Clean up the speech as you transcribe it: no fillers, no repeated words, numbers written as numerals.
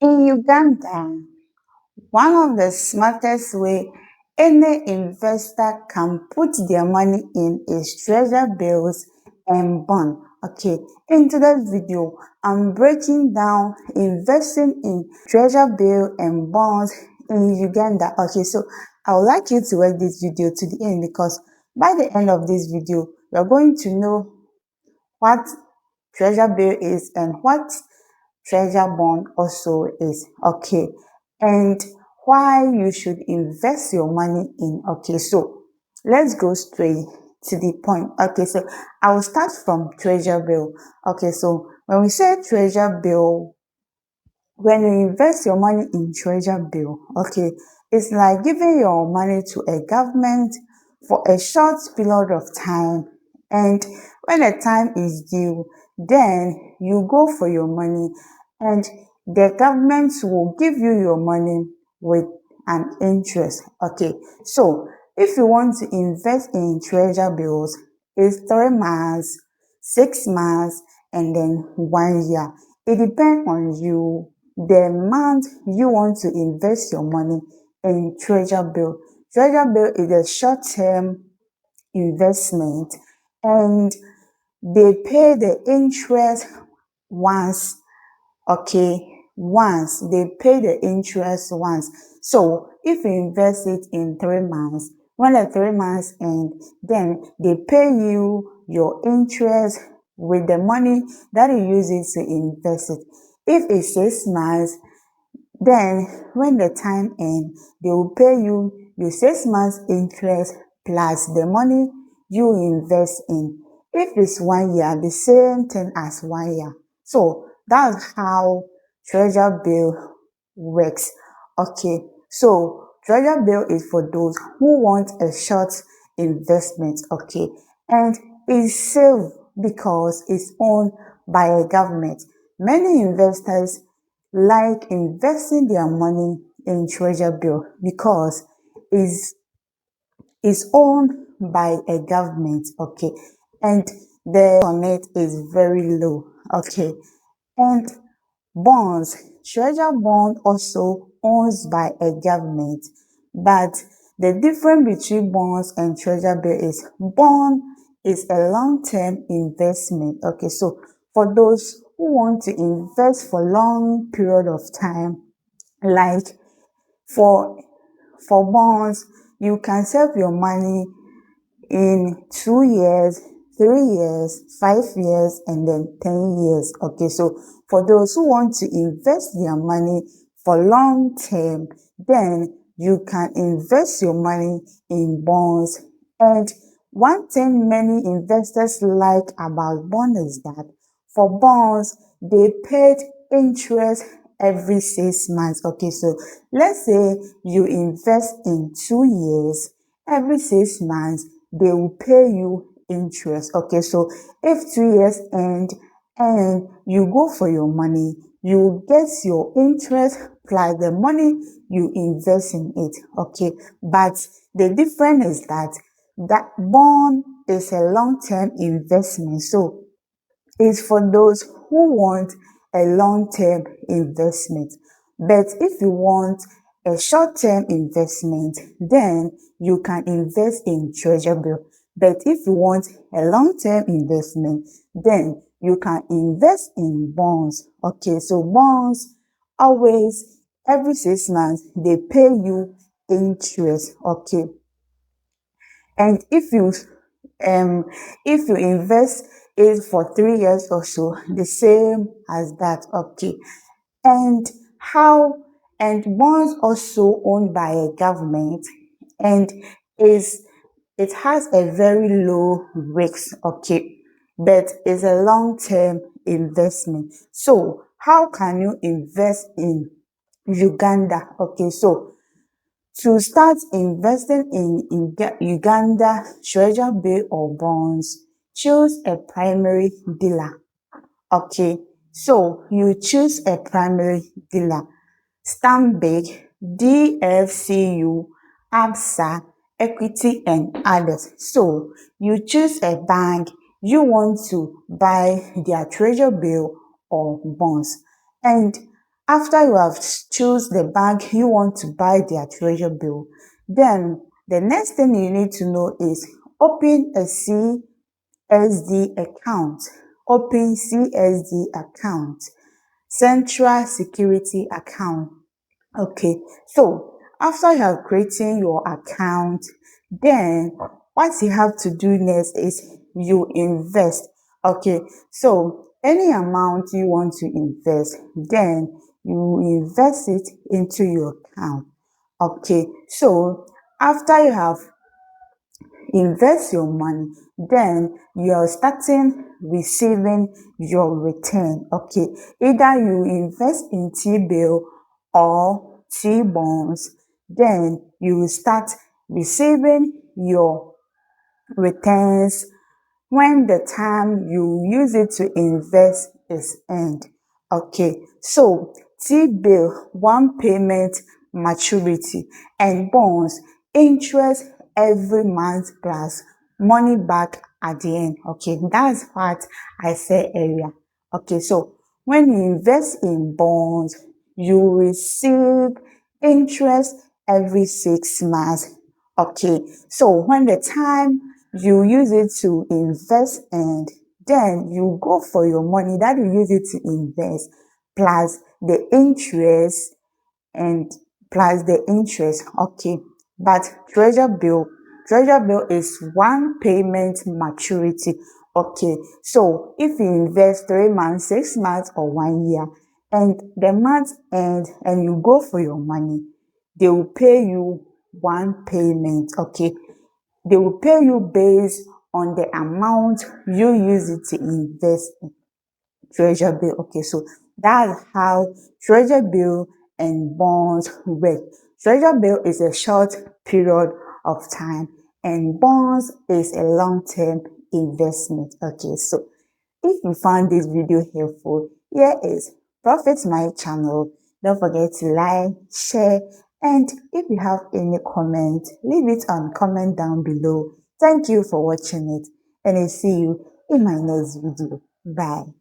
In Uganda, one of the smartest way any investor can put their money in is treasure bills and bond. Okay, in today's video, I'm breaking down investing in treasure bill and bonds in Uganda. Okay, so I would like you to watch this video to the end because by the end of this video, you're going to know what treasure bill is and what treasure bond also is. Okay, and why you should invest your money in. Okay, so let's go straight to the point. Okay, so I will start from treasure bill. Okay, so when we say treasure bill, when you invest your money in treasure bill, okay, it's like giving your money to a government for a short period of time, and when the time is due, then you go for your money, and the government will give you your money with an interest. Okay, so if you want to invest in treasure bills, it's 3 months, 6 months, and then 1 year. It depends on you, the amount you want to invest your money in treasure bill. Treasure bill is a short-term investment, and they pay the interest once. Okay, once they pay the interest once. So if you invest it in 3 months, when the 3 months end, then they pay you your interest with the money that you use it to invest it. If it's 6 months, then when the time ends, they will pay you your 6 months interest plus the money you invest in. If it's 1 year, the same thing as 1 year. So that's how treasure bill works. Okay, so treasure bill is for those who want a short investment. Okay, and it's safe because it's owned by a government. Many investors like investing their money in treasure bill because it's owned by a government. Okay, and the on it is very low. Okay, and bonds, treasure bond also owns by a government, but the difference between bonds and treasure bill is bond is a long-term investment. Okay, so for those who want to invest for long period of time, like for bonds, you can save your money in 2 years, 3 years, 5 years, and then 10 years. Okay, so for those who want to invest their money for long term, then you can invest your money in bonds. And one thing many investors like about bonds is that for bonds, they paid interest every 6 months. Okay, so let's say you invest in 2 years, every 6 months they will pay you interest. Okay, so if 2 years end and you go for your money, you get your interest plus the money you invest in it. Okay, but the difference is that bond is a long-term investment, so it's for those who want a long-term investment. But if you want a short-term investment, then you can invest in treasure bill. But if you want a long-term investment, then you can invest in bonds. Okay, so bonds always every 6 months they pay you interest. Okay, and if you invest it for 3 years or so, the same as that. Okay, and how and bonds also owned by a government, and is it has a very low risk. Okay, but it's a long-term investment. So how can you invest in Uganda? Okay, so to start investing in Uganda treasure bill or bonds, choose a primary dealer. Okay, so you choose a primary dealer. Stanbic, DFCU, ABSA, Equity, and others. So you choose a bank you want to buy their treasure bill or bonds. And After you have choose the bank you want to buy their treasure bill, then the next thing you need to know is open a CSD account. Open CSD account, Central Security Account. Okay, so after you have created your account, then what you have to do next is you invest. Okay, so any amount you want to invest, then you invest it into your account. Okay, so after you have invest your money, then you're starting receiving your return. Okay, either you invest in T-bill or T-bonds, then you will start receiving your returns when the time you use it to invest is end. Okay, so T-bill, one payment maturity, and bonds, interest every month plus money back at the end. Okay, that's what I said earlier. Okay, so when you invest in bonds, you receive interest every 6 months. Okay, so when the time you use it to invest and then you go for your money that you use it to invest plus the interest and plus the interest. Okay, but treasure bill is one payment maturity. Okay, so if you invest 3 months, 6 months, or 1 year, and the month end and you go for your money, they will pay you one payment. Okay, they will pay you based on the amount you use it to invest in treasure bill. Okay, so that's how treasure bill and bonds work. Treasure bill is a short period of time and bonds is a long-term investment. Okay, so if you found this video helpful, here is Profit My Channel. Don't forget to like, share, and if you have any comment, leave it on comment down below. Thank you for watching it, and I see you in my next video. Bye.